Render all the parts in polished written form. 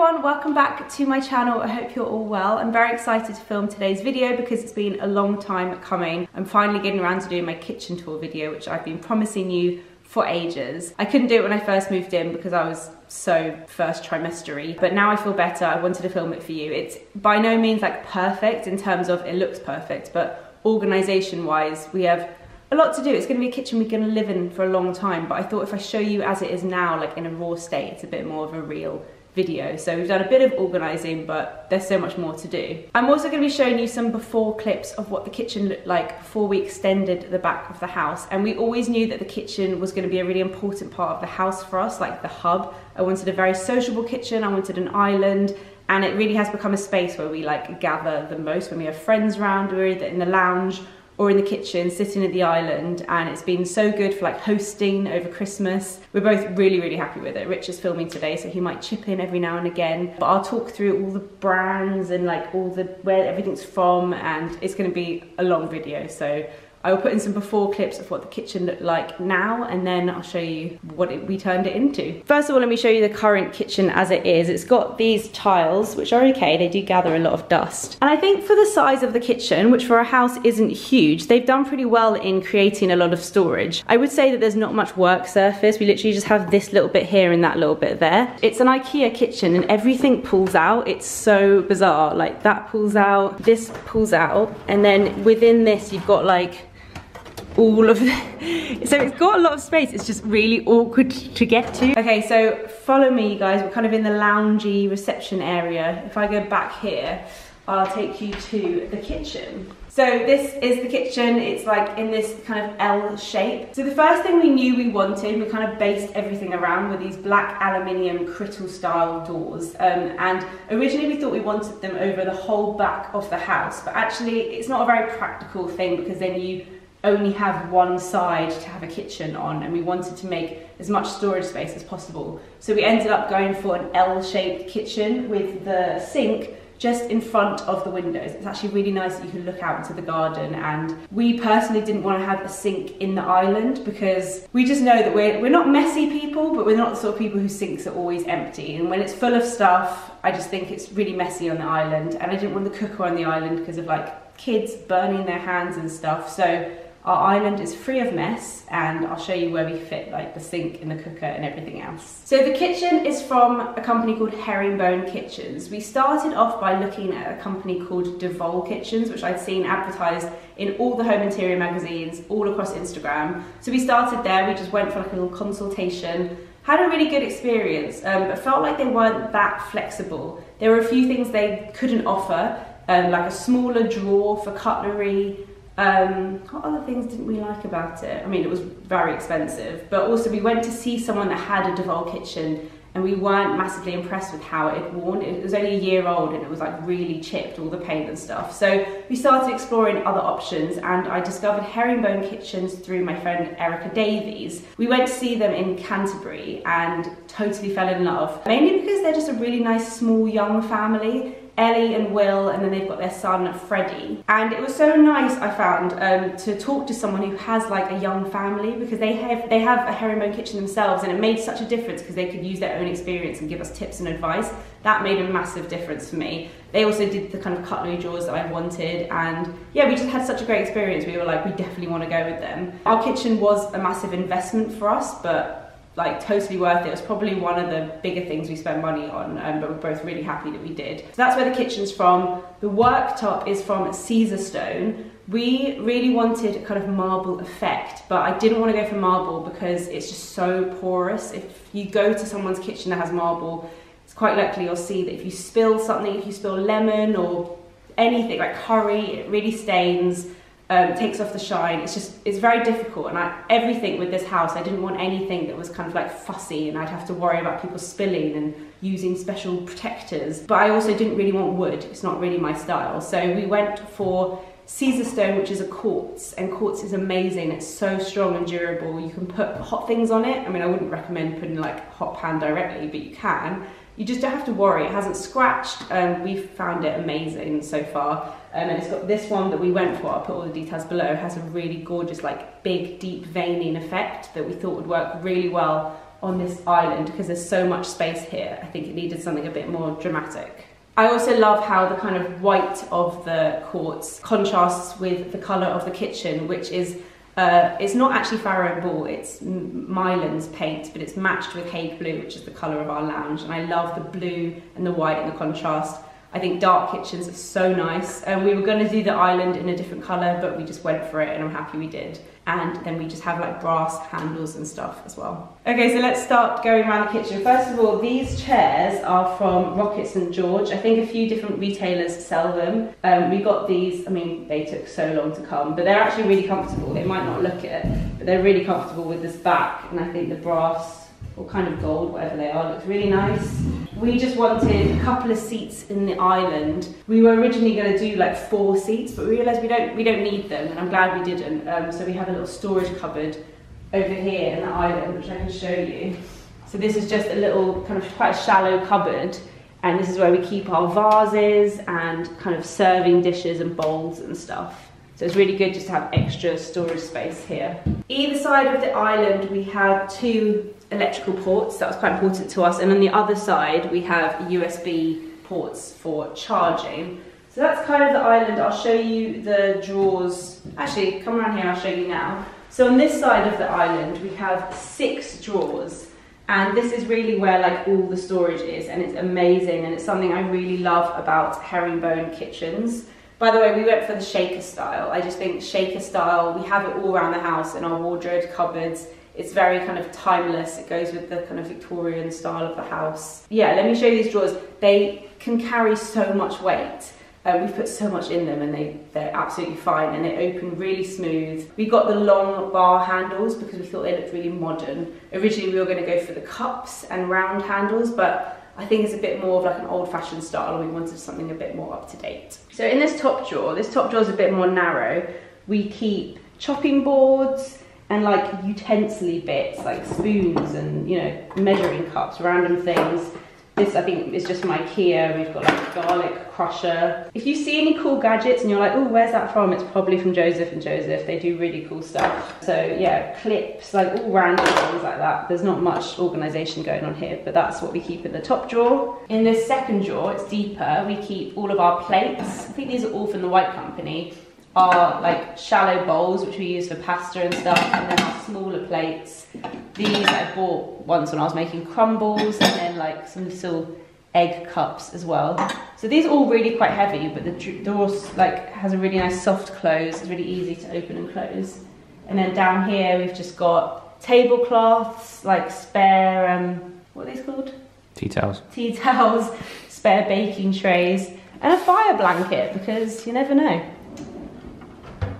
everyone, welcome back to my channel. I hope you're all well. I'm very excited to film today's video because it's been a long time coming. I'm finally getting around to doing my kitchen tour video, which I've been promising you for ages. I couldn't do it when I first moved in because I was so first trimester-y, but now I feel better. I wanted to film it for you. It's by no means like perfect in terms of it looks perfect, but organization wise, we have a lot to do. It's going to be a kitchen we're going to live in for a long time, but I thought if I show you as it is now, like in a raw state, it's a bit more of a real video. So we've done a bit of organising, but there's so much more to do. I'm also going to be showing you some before clips of what the kitchen looked like before we extended the back of the house. And we always knew that the kitchen was going to be a really important part of the house for us, like the hub. I wanted a very sociable kitchen, I wanted an island, and it really has become a space where we like gather the most when we have friends around. We're either in the lounge or in the kitchen, sitting at the island, and it's been so good for like hosting over Christmas. We're both really happy with it. Rich is filming today, so he might chip in every now and again, but I'll talk through all the brands and like all the where everything's from, and it's going to be a long video, so I will put in some before clips of what the kitchen looked like now, and then I'll show you what we turned it into. First of all, let me show you the current kitchen as it is. It's got these tiles, which are okay. They do gather a lot of dust. And I think for the size of the kitchen, which for a house isn't huge, they've done pretty well in creating a lot of storage. I would say that there's not much work surface. We literally just have this little bit here and that little bit there. It's an IKEA kitchen and everything pulls out. It's so bizarre. Like that pulls out, this pulls out, and then within this you've got like all of it. So it's got a lot of space. It's just really awkward to get to. Okay, so follow me, you guys. We're kind of in the loungy reception area. If I go back here, I'll take you to the kitchen. So this is the kitchen. It's like in this kind of L shape. So the first thing we knew we wanted, we kind of based everything around, were these black aluminium Cutlery style doors. And originally we thought we wanted them over the whole back of the house, but actually it's not a very practical thing because then you only have one side to have a kitchen on, and we wanted to make as much storage space as possible. So we ended up going for an L-shaped kitchen with the sink just in front of the windows. It's actually really nice that you can look out into the garden, and we personally didn't want to have a sink in the island because we just know that we're not messy people, but we're not the sort of people whose sinks are always empty, and when it's full of stuff, I just think it's really messy on the island, and I didn't want the cooker on the island because of like kids burning their hands and stuff. So our island is free of mess, and I'll show you where we fit like the sink and the cooker and everything else. So the kitchen is from a company called Herringbone Kitchens. We started off by looking at a company called Devol Kitchens, which I'd seen advertised in all the home interior magazines all across Instagram. So we started there, we just went for like a little consultation, had a really good experience, but felt like they weren't that flexible. There were a few things they couldn't offer, like a smaller drawer for cutlery. What other things didn't we like about it? I mean, it was very expensive, but also we went to see someone that had a Devol kitchen and we weren't massively impressed with how it had worn. It was only a year old and it was like really chipped, all the paint and stuff. So we started exploring other options, and I discovered Herringbone Kitchens through my friend Erica Davies. We went to see them in Canterbury and totally fell in love, mainly because they're just a really nice small young family. Ellie and Will, and then they've got their son Freddie. And it was so nice, I found, to talk to someone who has like a young family, because they have a herringbone kitchen themselves, and it made such a difference because they could use their own experience and give us tips and advice. That made a massive difference for me. They also did the kind of cutlery drawers that I wanted, and yeah, we just had such a great experience. We were like, we definitely want to go with them. Our kitchen was a massive investment for us, but like totally worth it. It was probably one of the bigger things we spent money on, but we're both really happy that we did. So that's where the kitchen's from. The worktop is from Caesar stone. We really wanted a kind of marble effect, but I didn't want to go for marble because it's just so porous. If you go to someone's kitchen that has marble, it's quite likely you'll see that if you spill something, if you spill lemon or anything like curry, it really stains. Takes off the shine. It's very difficult, and everything with this house, I didn't want anything that was kind of like fussy and I'd have to worry about people spilling and using special protectors. But I also didn't really want wood. It's not really my style. So we went for Caesar stone, which is a quartz, and quartz is amazing. It's so strong and durable. You can put hot things on it. I mean, I wouldn't recommend putting like hot pan directly, but you can. You just don't have to worry. It hasn't scratched. We've found it amazing so far. And it's got this one that we went for. I'll put all the details below. It has a really gorgeous, like big, deep veining effect that we thought would work really well on this island because there's so much space here. I think it needed something a bit more dramatic. I also love how the kind of white of the quartz contrasts with the colour of the kitchen, which is, it's not actually Farrow & Ball, it's Mylands paint, but it's matched with Hague Blue, which is the colour of our lounge. And I love the blue and the white and the contrast. I think dark kitchens are so nice. We were going to do the island in a different colour, but we just went for it and I'm happy we did. And then we just have like brass handles and stuff as well. Okay, so let's start going around the kitchen. First of all, these chairs are from Rocket St George. I think a few different retailers sell them. We got these, I mean, they took so long to come, but they're actually really comfortable. They might not look it, but they're really comfortable with this back. And I think the brass, or kind of gold, whatever they are, looks really nice. We just wanted a couple of seats in the island. We were originally going to do like 4 seats, but we realised we don't need them, and I'm glad we didn't. So we have a little storage cupboard over here in the island, which I can show you. So this is just a little kind of quite a shallow cupboard, and this is where we keep our vases and kind of serving dishes and bowls and stuff. So it's really good just to have extra storage space here. Either side of the island we have 2 electrical ports. That was quite important to us. And on the other side we have USB ports for charging. So that's kind of the island. I'll show you the drawers. Actually, come around here, I'll show you now. So on this side of the island we have 6 drawers. And this is really where like all the storage is, and it's amazing, and it's something I really love about herringbone kitchens. By the way, we went for the shaker style. I just think shaker style, we have it all around the house in our wardrobe cupboards. It's very kind of timeless. It goes with the kind of Victorian style of the house. Yeah, let me show you these drawers. They can carry so much weight. We've put so much in them and they're absolutely fine, and they open really smooth. We got the long bar handles because we thought they looked really modern. Originally we were going to go for the cups and round handles, but I think it's a bit more of like an old-fashioned style, and we wanted something a bit more up-to-date. So in this top drawer is a bit more narrow. We keep chopping boards and like utensil bits, like spoons and, you know, measuring cups, random things. This I think is just from IKEA. We've got like a garlic crusher. If you see any cool gadgets and you're like, oh, where's that from? It's probably from Joseph and Joseph. They do really cool stuff. So yeah, clips, like all random things like that. There's not much organisation going on here, but that's what we keep in the top drawer. In this second drawer, it's deeper. We keep all of our plates. I think these are all from the White Company. Our like shallow bowls, which we use for pasta and stuff, and then our smaller plates. These I bought once when I was making crumbles, and then like some little egg cups as well. So these are all really quite heavy, but the drawer like has a really nice soft close. It's really easy to open and close. And then down here we've just got tablecloths, like spare what are these called? Tea towels. Tea towels, spare baking trays, and a fire blanket because you never know.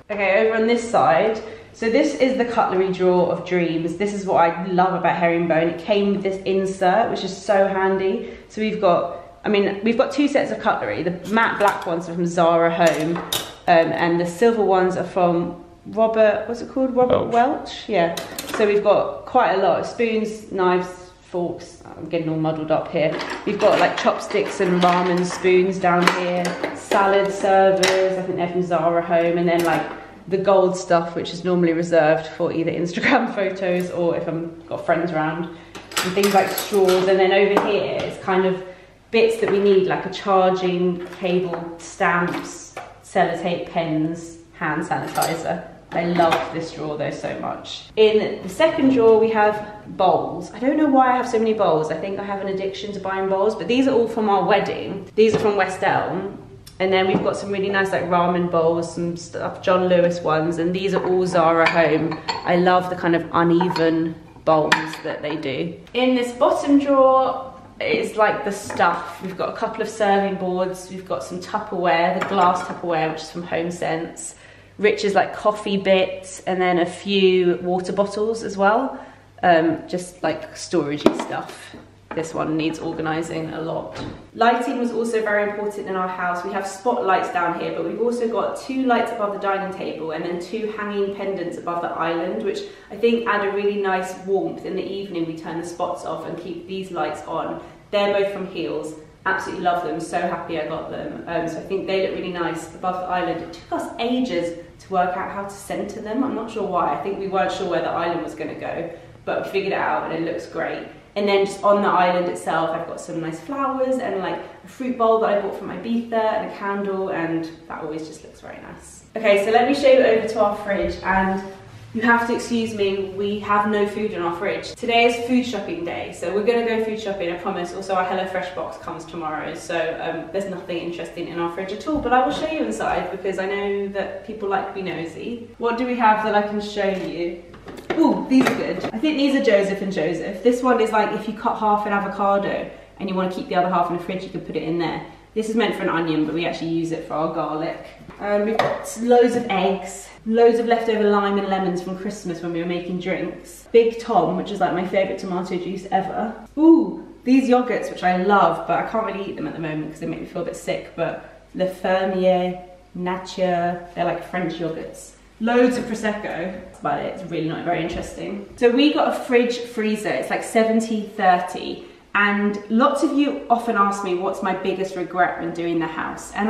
Okay, over on this side, so this is the cutlery drawer of dreams. This is what I love about herringbone. It came with this insert, which is so handy. So we've got 2 sets of cutlery. The matte black ones are from Zara Home, and the silver ones are from Robert Welch? Yeah. So we've got quite a lot of spoons, knives, forks. I'm getting all muddled up here. We've got like chopsticks and ramen spoons down here, salad servers, I think they're from Zara Home, and then like the gold stuff, which is normally reserved for either Instagram photos or if I've got friends around, and things like straws. And then over here is kind of bits that we need, like a charging cable, stamps, sellotape, pens, hand sanitizer. I love this drawer though so much. In the second drawer we have bowls. I don't know why I have so many bowls. I think I have an addiction to buying bowls, but these are all from our wedding. These are from West Elm. And then we've got some really nice like ramen bowls, some stuff, John Lewis ones, and these are all Zara Home. I love the kind of uneven bowls that they do. In this bottom drawer is like the stuff. We've got a couple of serving boards. We've got some Tupperware, the glass Tupperware, which is from Home Sense. Rich's like coffee bits, and then a few water bottles as well. Just like storagey stuff. This one needs organising a lot. Lighting was also very important in our house. We have spotlights down here, but we've also got 2 lights above the dining table and then 2 hanging pendants above the island, which I think add a really nice warmth. In the evening we turn the spots off and keep these lights on. They're both from Heels. Absolutely love them, so happy I got them. So I think they look really nice above the island. It took us ages to work out how to centre them. I'm not sure why. I think we weren't sure where the island was going to go. but we figured it out and it looks great. And then just on the island itself, I've got some nice flowers and like a fruit bowl that I bought from Ibiza and a candle, and that always just looks very nice. Okay, so let me show you over to our fridge, and you have to excuse me, we have no food in our fridge. Today is food shopping day, so we're gonna go food shopping, I promise. Also, our HelloFresh box comes tomorrow, so there's nothing interesting in our fridge at all, but I will show you inside because I know that people like to be nosy. What do we have that I can show you? Ooh, these are good. I think these are Joseph and Joseph. This one is like if you cut half an avocado and you want to keep the other half in the fridge, you can put it in there. This is meant for an onion, but we actually use it for our garlic. We've got loads of eggs, loads of leftover lime and lemons from Christmas when we were making drinks. Big Tom, which is like my favourite tomato juice ever. Ooh, these yogurts, which I love, but I can't really eat them at the moment because they make me feel a bit sick, but Le Fermier, Nature, they're like French yogurts. Loads of Prosecco, that's about it, it's really not very interesting. So we got a fridge freezer, it's like 70-30, and lots of you often ask me what's my biggest regret when doing the house. And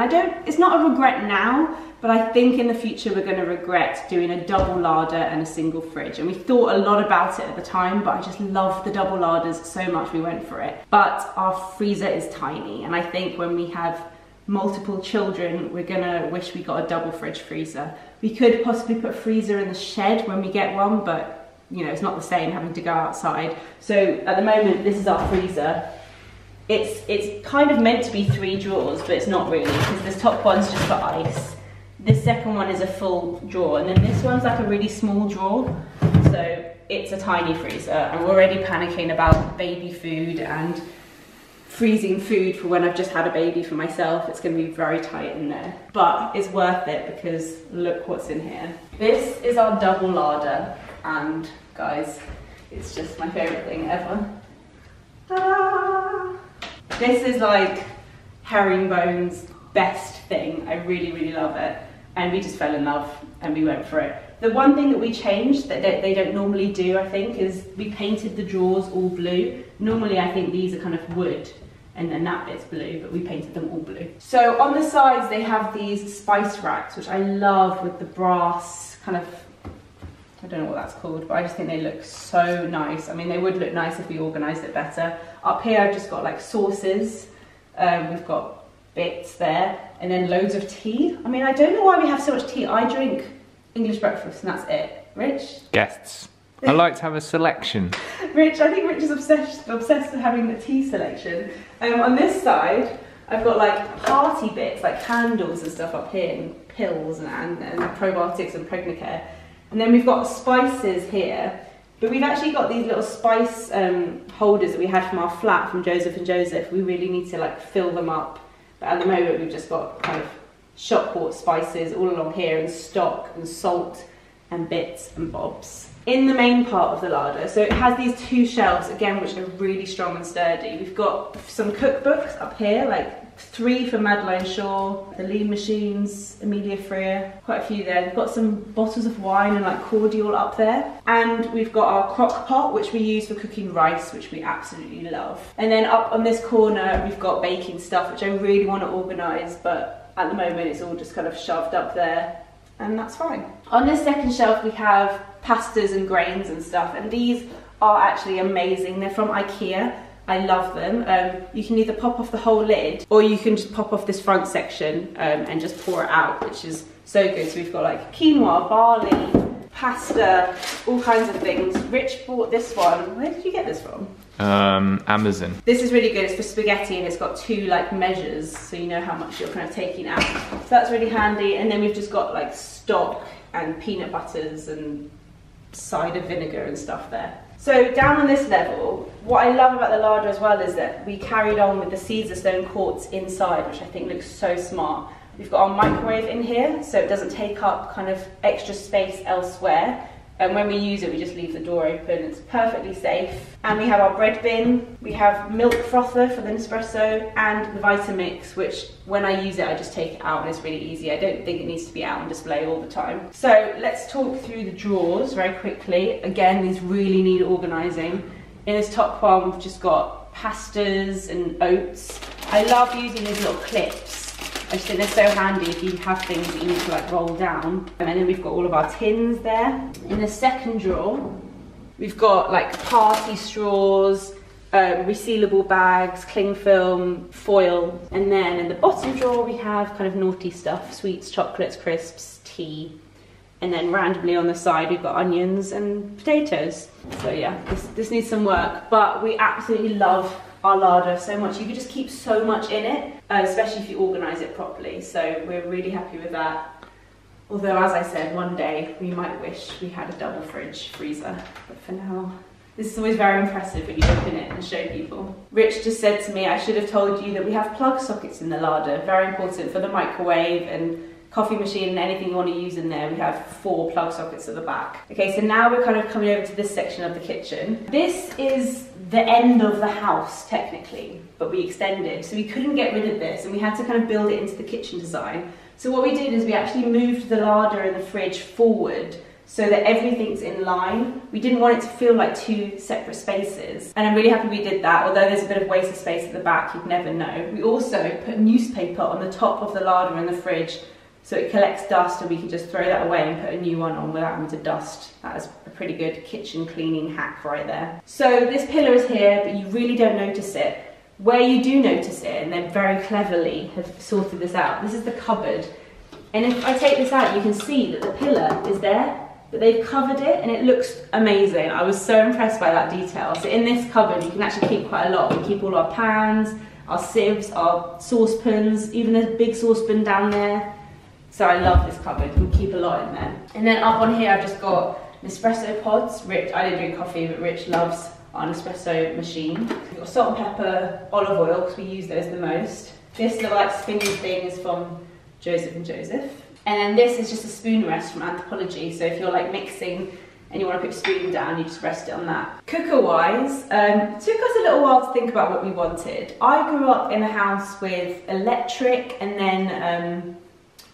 it's not a regret now, but I think in the future we're gonna regret doing a double larder and a single fridge. And we thought a lot about it at the time, but I just love the double larders so much we went for it. But our freezer is tiny, and I think when we have multiple children, we're gonna wish we got a double fridge freezer. We could possibly put a freezer in the shed when we get one, but you know, it's not the same having to go outside. So at the moment, this is our freezer. It's kind of meant to be 3 drawers, but it's not really, because this top one's just for ice. This second one is a full drawer, and then this one's like a really small drawer. So it's a tiny freezer, and we're already panicking about baby food and freezing food for when I've just had a baby for myself. It's going to be very tight in there, but it's worth it because look what's in here. This is our double larder, and guys, it's just my favorite thing ever. Ah! This is like herringbone's best thing. I really, really love it, and we just fell in love and we went for it. The one thing that we changed that they don't normally do, I think, is we painted the drawers all blue. Normally I think these are kind of wood, and then that bit's blue, but we painted them all blue. So on the sides they have these spice racks, which I love, with the brass kind of, I don't know what that's called, but I just think they look so nice. I mean, they would look nice if we organised it better. Up here I've just got like sauces, we've got bits there, and then loads of tea. I mean, I don't know why we have so much tea. I drink English breakfast and that's it. Rich? Guests. I like to have a selection. Rich, I think Rich is obsessed with having the tea selection. On this side, I've got like party bits, like candles and stuff up here, and pills and probiotics and Pregnacare. And then we've got spices here, but we've actually got these little spice holders that we had from our flat from Joseph and Joseph. We really need to like fill them up. But at the moment, we've just got kind of shop bought spices all along here, and stock and salt and bits and bobs. In the main part of the larder, so it has these 2 shelves, again, which are really strong and sturdy. We've got some cookbooks up here, like 3 for Madeleine Shaw, the Lean Machines, Emilia Freer, quite a few there. We've got some bottles of wine and like cordial up there. And we've got our crock pot, which we use for cooking rice, which we absolutely love. And then up on this corner, we've got baking stuff, which I really want to organise, but at the moment it's all just kind of shoved up there, and that's fine. On this second shelf we have pastas and grains and stuff, and these are actually amazing. They're from IKEA. I love them. You can either pop off the whole lid, or you can just pop off this front section and just pour it out, which is so good. So we've got like quinoa, barley, pasta, all kinds of things. Rich bought this one. Where did you get this from? Amazon. This is really good. It's for spaghetti, and it's got 2 like measures, so you know how much you're kind of taking out. So that's really handy. And then we've just got like stock and peanut butters and cider vinegar and stuff there. So down on this level, what I love about the larder as well is that we carried on with the Caesar stone quartz inside, which I think looks so smart. We've got our microwave in here, so it doesn't take up kind of extra space elsewhere. And when we use it, we just leave the door open. It's perfectly safe. And we have our bread bin. We have milk frother for the Nespresso, and the Vitamix, which when I use it, I just take it out and it's really easy. I don't think it needs to be out on display all the time. So let's talk through the drawers very quickly. Again, these really need organising. In this top one, we've just got pastas and oats. I love using these little clips. I just think they're so handy if you have things that you need to like roll down. And then we've got all of our tins there. In the second drawer, We've got like party straws, resealable bags, cling film, foil, and then in the bottom drawer we have kind of naughty stuff, sweets, chocolates, crisps, tea, and then randomly on the side we've got onions and potatoes. So yeah, this needs some work, but we absolutely love our larder so much. You could just keep so much in it, especially if you organise it properly, so we're really happy with that. Although, as I said, one day we might wish we had a double freezer, but for now, this is always very impressive when you open it and show people. Rich just said to me, I should have told you that we have plug sockets in the larder, very important for the microwave and coffee machine and anything you want to use in there. We have 4 plug sockets at the back. Okay, so now we're kind of coming over to this section of the kitchen. This is the end of the house, technically, but we extended, so we couldn't get rid of this, and we had to kind of build it into the kitchen design. So what we did is we actually moved the larder and the fridge forward so that everything's in line. We didn't want it to feel like 2 separate spaces, and I'm really happy we did that, although there's a bit of wasted space at the back, you'd never know. We also put newspaper on the top of the larder and the fridge so it collects dust, and we can just throw that away and put a new one on without having to dust. That is a pretty good kitchen cleaning hack right there. So this pillar is here, but you really don't notice it. Where you do notice it, and they very cleverly have sorted this out, this is the cupboard. And if I take this out, you can see that the pillar is there, but they've covered it and it looks amazing. I was so impressed by that detail. So in this cupboard, you can actually keep quite a lot. We keep all our pans, our sieves, our saucepans, even there's a big saucepan down there. So I love this cupboard, we keep a lot in there. And then up on here, I've just got Nespresso pods. Rich, I don't drink coffee, but Rich loves our Nespresso machine. We've got salt and pepper, olive oil, because we use those the most. This little like spinning thing is from Joseph and Joseph. And then this is just a spoon rest from Anthropology. So if you're like mixing and you want to put your spoon down, you just rest it on that. Cooker wise, it took us a little while to think about what we wanted. I grew up in a house with electric, and then,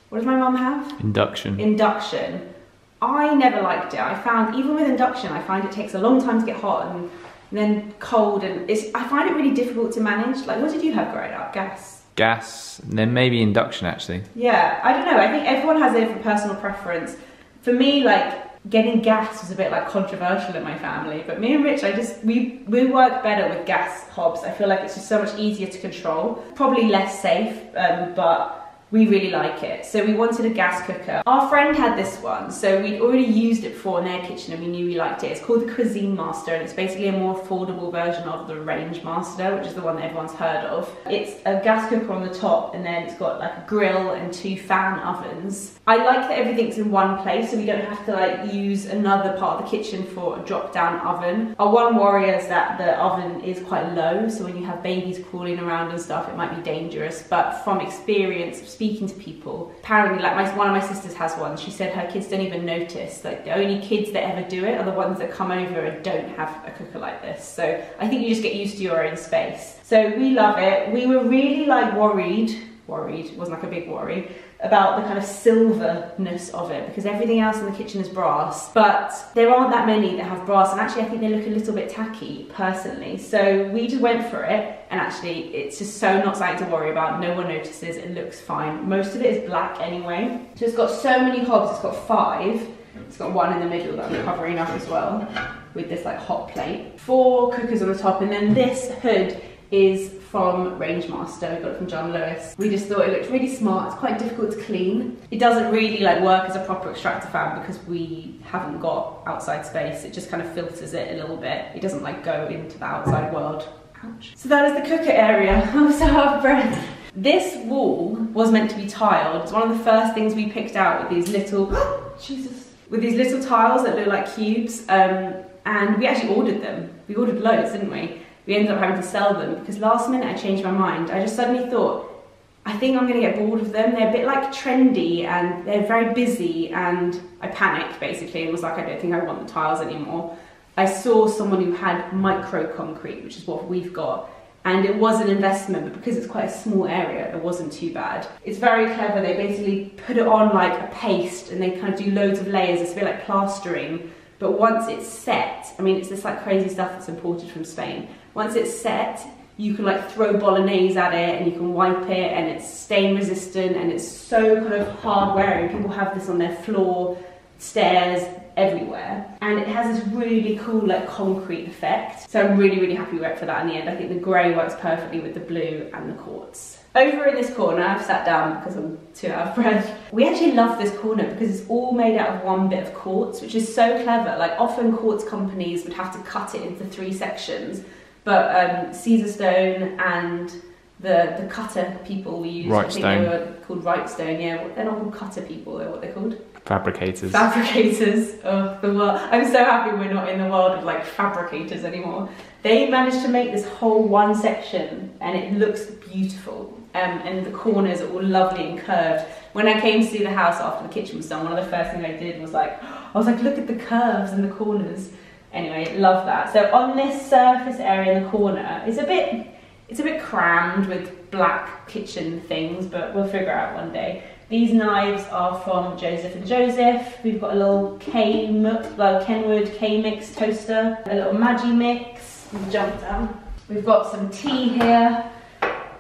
what does my mum have? Induction. Induction. I never liked it. I found, even with induction, I find it takes a long time to get hot and then cold, and I find it really difficult to manage. Like, what did you have growing up? Gas? Gas, and then maybe induction actually. Yeah, I don't know. I think everyone has a different personal preference. For me, like, getting gas was a bit like controversial in my family, but me and Rich, we work better with gas hobs. I feel like it's just so much easier to control. Probably less safe, but we really like it. So we wanted a gas cooker. Our friend had this one, so we'd already used it before in their kitchen and we knew we liked it. It's called the Cuisine Master, and it's basically a more affordable version of the Range Master, which is the one that everyone's heard of. It's a gas cooker on the top, and then it's got like a grill and 2 fan ovens. I like that everything's in one place, so we don't have to like use another part of the kitchen for a drop-down oven. Our one worry is that the oven is quite low, so when you have babies crawling around and stuff, it might be dangerous. But from experience of speaking to people, apparently, like one of my sisters has one. She said her kids don't even notice. Like, the only kids that ever do it are the ones that come over and don't have a cooker like this. So I think you just get used to your own space. So we love it. We were really like worried, it wasn't like a big worry, about the kind of silverness of it, because everything else in the kitchen is brass, but there aren't that many that have brass, and actually I think they look a little bit tacky personally. So we just went for it, and actually it's just so not something to worry about. No one notices, it looks fine. Most of it is black anyway. So it's got so many hobs. It's got 5. It's got 1 in the middle that I'm covering up as well with this like hot plate. 4 cookers on the top, and then this hood is from Range Master. We got it from John Lewis. We just thought it looked really smart. It's quite difficult to clean. It doesn't really like work as a proper extractor fan because we haven't got outside space. It just kind of filters it a little bit. It doesn't like go into the outside world. Ouch. So that is the cooker area. I'm so out of breath. This wall was meant to be tiled. It's one of the first things we picked out with these little, Jesus, with these little tiles that look like cubes. And we actually ordered them. We ordered loads, didn't we? We ended up having to sell them because last minute I changed my mind. I just suddenly thought, I think I'm gonna get bored of them. They're a bit like trendy and they're very busy, and I panicked basically and was like, I don't think I want the tiles anymore. I saw someone who had micro concrete, which is what we've got, and it was an investment, but because it's quite a small area, it wasn't too bad. It's very clever. They basically put it on like a paste and they kind of do loads of layers. It's a bit like plastering, but once it's set, I mean, it's this like crazy stuff that's imported from Spain. Once it's set, you can like throw bolognese at it and you can wipe it, and it's stain resistant and it's so kind of hard wearing. People have this on their floor stairs everywhere, and it has this really cool like concrete effect. So I'm really happy we went for that in the end. I think the grey works perfectly with the blue and the quartz. Over in this corner, I've sat down because I'm too out of breath. We actually love this corner because it's all made out of one bit of quartz, which is so clever. Like often quartz companies would have to cut it into 3 sections, but Caesarstone and the cutter people we use, I think they were called Wrightstone, yeah, they're not called cutter people, they're what they're called. Fabricators. Fabricators of the world. I'm so happy we're not in the world of like fabricators anymore. They managed to make this whole one section and it looks beautiful. And the corners are all lovely and curved. When I came to see the house after the kitchen was done, one of the first things I did was like, look at the curves and the corners. Anyway, love that. So on this surface area in the corner, it's a bit crammed with black kitchen things, but we'll figure out one day. These knives are from Joseph and Joseph. We've got a little Kenwood K-Mix toaster, a little Maggi mix, jump down. We've got some tea here,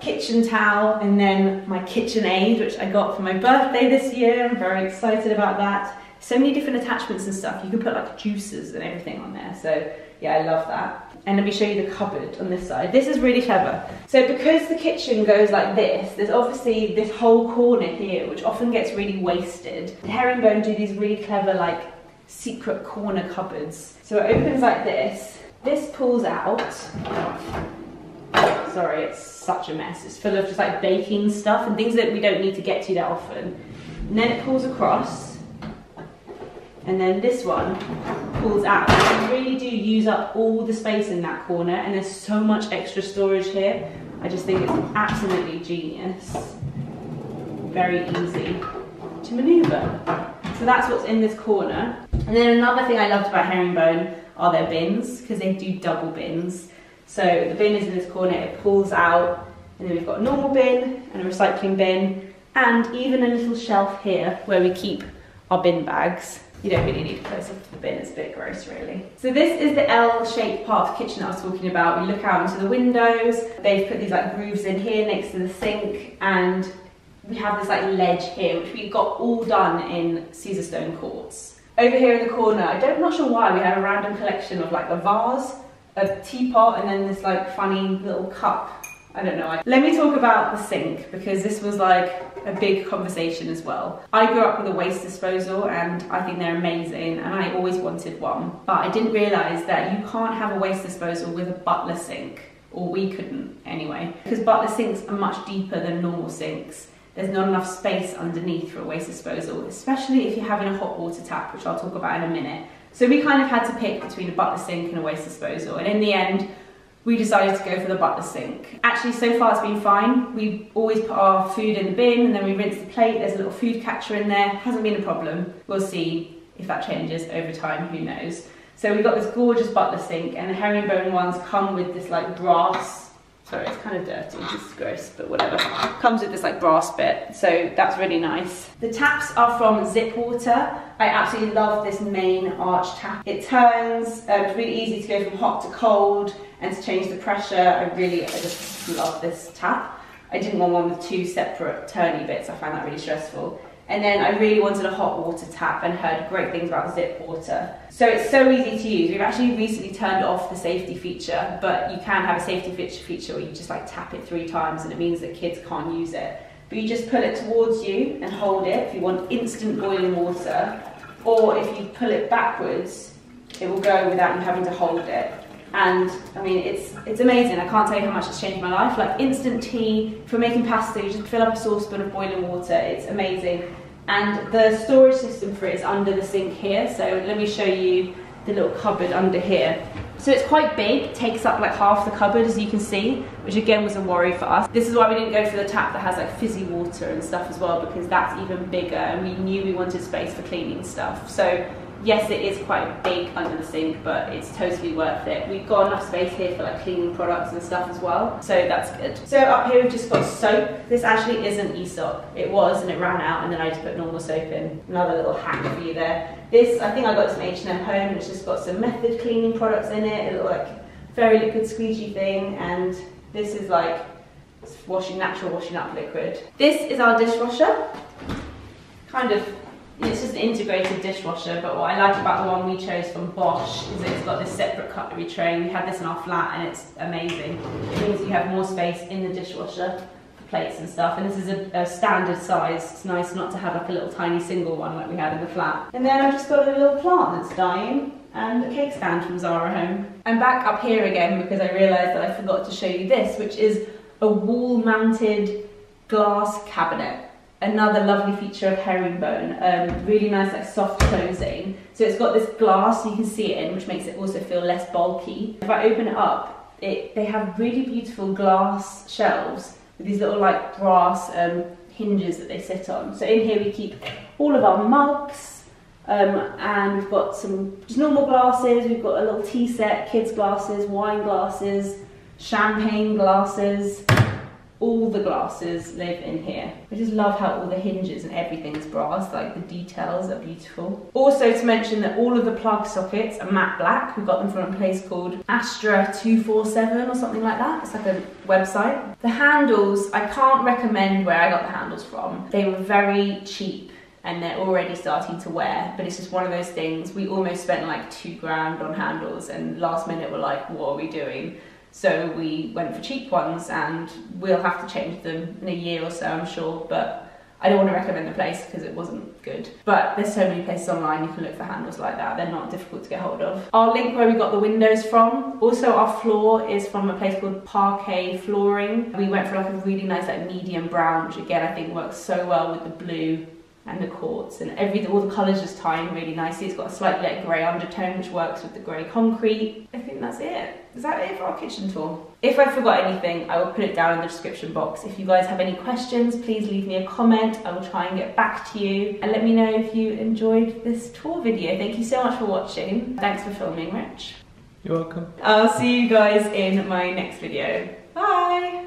kitchen towel, and then my KitchenAid, which I got for my birthday this year. I'm very excited about that. So many different attachments and stuff. You can put like juicers and everything on there. So yeah, I love that. And let me show you the cupboard on this side. This is really clever. So because the kitchen goes like this, there's obviously this whole corner here, which often gets really wasted. Herringbone do these really clever like secret corner cupboards. So it opens like this. This pulls out. Sorry, it's such a mess. It's full of just like baking stuff and things that we don't need to get to that often. And then it pulls across. And then this one pulls out. You really do use up all the space in that corner, and there's so much extra storage here. I just think it's absolutely genius. Very easy to maneuver. So that's what's in this corner. And then another thing I loved about Herringbone are their bins, because they do double bins. So the bin is in this corner, it pulls out, and then we've got a normal bin and a recycling bin, and even a little shelf here where we keep our bin bags. You don't really need to close up to the bin, it's a bit gross really. So this is the L-shaped part of the kitchen that I was talking about. We look out into the windows, they've put these like grooves in here next to the sink, and we have this like ledge here, which we got all done in Caesarstone quartz. Over here in the corner, I'm not sure why, we have a random collection of like a vase, a teapot, and then this like funny little cup. I don't know. Let me talk about the sink, because this was like a big conversation as well. I grew up with a waste disposal and I think they're amazing, and I always wanted one, but I didn't realise that you can't have a waste disposal with a butler sink, or we couldn't anyway, because butler sinks are much deeper than normal sinks. There's not enough space underneath for a waste disposal, especially if you're having a hot water tap, which I'll talk about in a minute. So we kind of had to pick between a butler sink and a waste disposal, and in the end we decided to go for the butler sink. Actually, so far it's been fine. We always put our food in the bin and then we rinse the plate. There's a little food catcher in there. Hasn't been a problem. We'll see if that changes over time, who knows. So we've got this gorgeous butler sink, and the herringbone ones come with this like brass, sorry, it's kind of dirty, this is gross, but whatever. Comes with this like brass bit, so that's really nice. The taps are from Zip Water. I absolutely love this main arch tap. It turns, it's really easy to go from hot to cold and to change the pressure. I just love this tap. I didn't want one with 2 separate turny bits, I found that really stressful. And then I really wanted a hot water tap and heard great things about Zip Water. So it's so easy to use. We've actually recently turned off the safety feature, but you can have a safety feature where you just like tap it 3 times and it means that kids can't use it. But you just pull it towards you and hold it if you want instant boiling water, or if you pull it backwards, it will go without you having to hold it. And I mean, it's amazing. I can't tell you how much it's changed my life. Like instant tea, for making pasta, you just fill up a saucepan of boiling water. It's amazing. And the storage system for it is under the sink here. So let me show you the little cupboard under here. So it's quite big, it takes up like half the cupboard, as you can see, which again was a worry for us. This is why we didn't go for the tap that has like fizzy water and stuff as well, because that's even bigger, and we knew we wanted space for cleaning stuff. So yes, it is quite big under the sink, but it's totally worth it. We've got enough space here for like cleaning products and stuff as well, so that's good. So up here we've just got soap. This actually isn't Aesop. It was, and it ran out, and then I just put normal soap in. Another little hack for you there. This, I think I got this from H&M Home, and it's just got some Method cleaning products in it. A little like very liquid squeegee thing, and this is like natural washing up liquid. This is our dishwasher. Kind of It's just an integrated dishwasher, but what I like about the one we chose from Bosch is it's got this separate cutlery tray. We had this in our flat and it's amazing. It means you have more space in the dishwasher for plates and stuff, and this is a standard size. It's nice not to have like a little tiny single one like we had in the flat. And then I've just got a little plant that's dying and a cake stand from Zara Home. I'm back up here again because I realised that I forgot to show you this, which is a wall-mounted glass cabinet. Another lovely feature of herringbone, really nice like soft closing. So it's got this glass you can see it in, which makes it also feel less bulky. If I open it up, they have really beautiful glass shelves with these little like brass hinges that they sit on. So in here we keep all of our mugs, and we've got some just normal glasses, we've got a little tea set, kids glasses, wine glasses, champagne glasses. All the glasses live in here. I just love how all the hinges and everything is brass, like the details are beautiful. Also to mention that all of the plug sockets are matte black. We got them from a place called Astra 247 or something like that. It's like a website. The handles, I can't recommend where I got the handles from. They were very cheap and they're already starting to wear, but it's just one of those things. We almost spent like £2 on handles and last minute we're like, what are we doing? So we went for cheap ones and we'll have to change them in a year or so, I'm sure, but I don't want to recommend the place because it wasn't good. But there's so many places online you can look for handles like that. They're not difficult to get hold of. I'll link where we got the windows from. Also our floor is from a place called Parquet Flooring. We went for like a really nice like medium brown, which again I think works so well with the blue and the quartz, and all the colours just tie in really nicely. It's got a slightly like grey undertone which works with the grey concrete. I think that's it. Is that it for our kitchen tour? If I forgot anything, I will put it down in the description box. If you guys have any questions, please leave me a comment. I will try and get back to you, and let me know if you enjoyed this tour video. Thank you so much for watching. Thanks for filming, Rich. You're welcome. I'll see you guys in my next video. Bye!